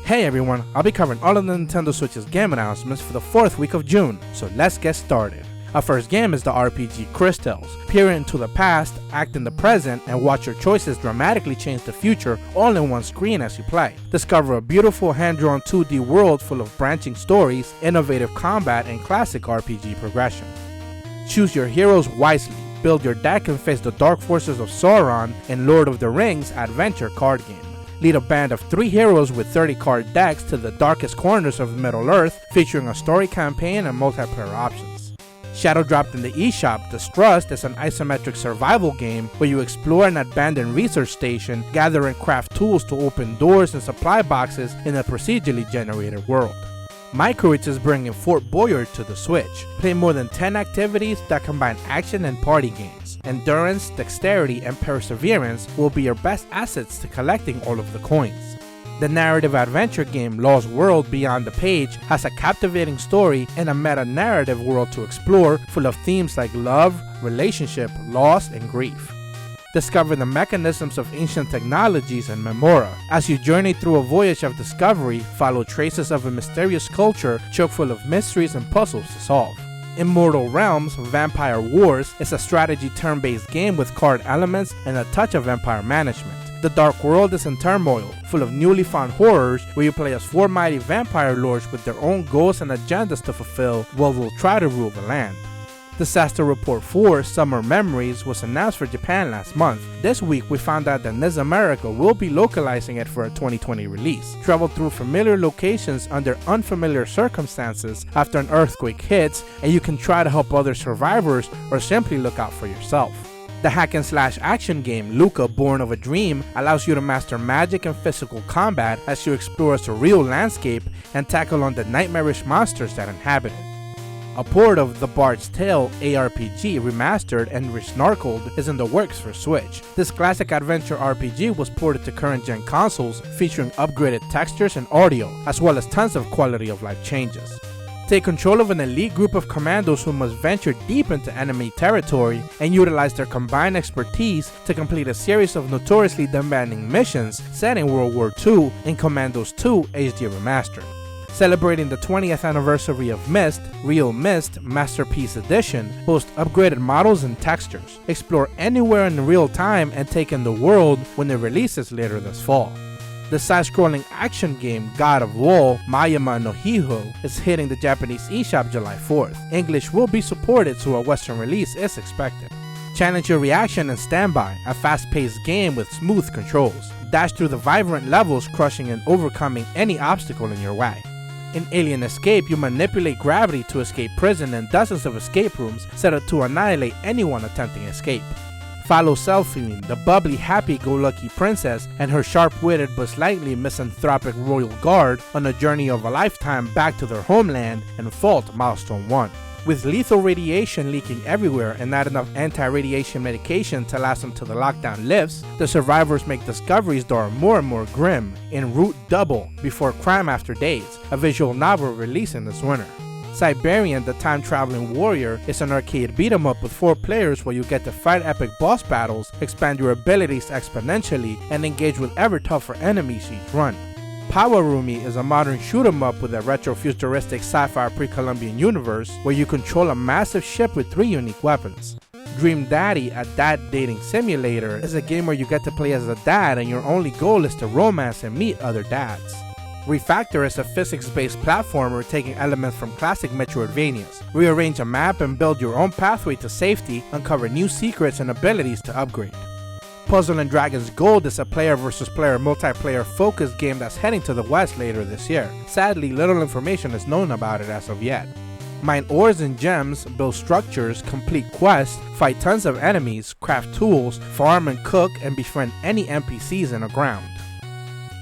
Hey everyone, I'll be covering all of the Nintendo Switch's game announcements for the 4th week of June, so let's get started. Our first game is the RPG Crystals. Peer into the past, act in the present, and watch your choices dramatically change the future all in one screen as you play. Discover a beautiful hand-drawn 2D world full of branching stories, innovative combat, and classic RPG progression. Choose your heroes wisely, build your deck and face the dark forces of Sauron in Lord of the Rings adventure card game. Lead a band of 3 heroes with 30 card decks to the darkest corners of Middle-earth, featuring a story campaign and multiplayer options. Shadow dropped in the eShop, Distrust is an isometric survival game where you explore an abandoned research station, gather and craft tools to open doors and supply boxes in a procedurally generated world. Microids is bringing Fort Boyard to the Switch. Play more than 10 activities that combine action and party games. Endurance, dexterity, and perseverance will be your best assets to collecting all of the coins. The narrative adventure game Lost World Beyond the Page has a captivating story and a meta-narrative world to explore full of themes like love, relationship, loss, and grief. Discover the mechanisms of ancient technologies in Memoria. As you journey through a voyage of discovery, follow traces of a mysterious culture chock full of mysteries and puzzles to solve. Immortal Realms Vampire Wars is a strategy turn-based game with card elements and a touch of empire management. The Dark World is in turmoil, full of newly found horrors where you play as 4 mighty vampire lords with their own goals and agendas to fulfill while they'll try to rule the land. Disaster Report 4 Summer Memories was announced for Japan last month. This week we found out that NIS America will be localizing it for a 2020 release. Travel through familiar locations under unfamiliar circumstances after an earthquake hits, and you can try to help other survivors or simply look out for yourself. The hack-and-slash action game Luca Born of a Dream allows you to master magic and physical combat as you explore a surreal landscape and tackle on the nightmarish monsters that inhabit it. A port of The Bard's Tale ARPG Remastered and Resnarkled is in the works for Switch. This classic adventure RPG was ported to current-gen consoles, featuring upgraded textures and audio, as well as tons of quality-of-life changes. Take control of an elite group of commandos who must venture deep into enemy territory and utilize their combined expertise to complete a series of notoriously demanding missions set in World War II in Commandos 2 HD Remastered. Celebrating the 20th anniversary of Myst, Real Myst Masterpiece Edition boasts upgraded models and textures. Explore anywhere in real time and take in the world when it releases later this fall. The side-scrolling action game God of War Mayama no Hiho is hitting the Japanese eShop July 4th. English will be supported, so a Western release is expected. Challenge your reaction and standby, a fast-paced game with smooth controls. Dash through the vibrant levels, crushing and overcoming any obstacle in your way. In Alien Escape, you manipulate gravity to escape prison and dozens of escape rooms set up to annihilate anyone attempting escape. Follow Selphine, the bubbly, happy-go-lucky princess, and her sharp-witted but slightly misanthropic royal guard on a journey of a lifetime back to their homeland and Fault Milestone 1. With lethal radiation leaking everywhere and not enough anti-radiation medication to last until the lockdown lifts, the survivors make discoveries that are more and more grim in Route Double Before Crime After Days, a visual novel releasing this winter. Siberian the Time-Traveling Warrior is an arcade beat-em-up with 4 players where you get to fight epic boss battles, expand your abilities exponentially, and engage with ever tougher enemies each run. Power Rumi is a modern shoot-em-up with a retro-futuristic sci-fi pre-Columbian universe where you control a massive ship with 3 unique weapons. Dream Daddy, a dad dating simulator, is a game where you get to play as a dad and your only goal is to romance and meet other dads. Refactor is a physics-based platformer taking elements from classic Metroidvanias. Rearrange a map and build your own pathway to safety, uncover new secrets and abilities to upgrade. Puzzle & Dragons Gold is a player versus player multiplayer focused game that's heading to the west later this year. Sadly, little information is known about it as of yet. Mine ores and gems, build structures, complete quests, fight tons of enemies, craft tools, farm and cook, and befriend any NPCs in the ground.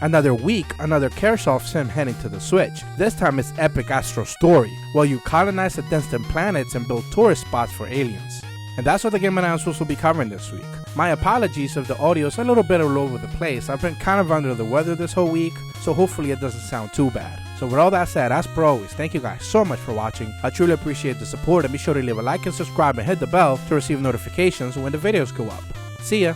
Another week, another Caresoft sim heading to the Switch. This time it's Epic Astro Story, where you colonize the distant planets and build tourist spots for aliens. And that's what the game announcements will be covering this week. My apologies if the audio is a little bit all over the place. I've been kind of under the weather this whole week, so hopefully it doesn't sound too bad. So with all that said, as per always, thank you guys so much for watching. I truly appreciate the support, and be sure to leave a like and subscribe and hit the bell to receive notifications when the videos go up. See ya!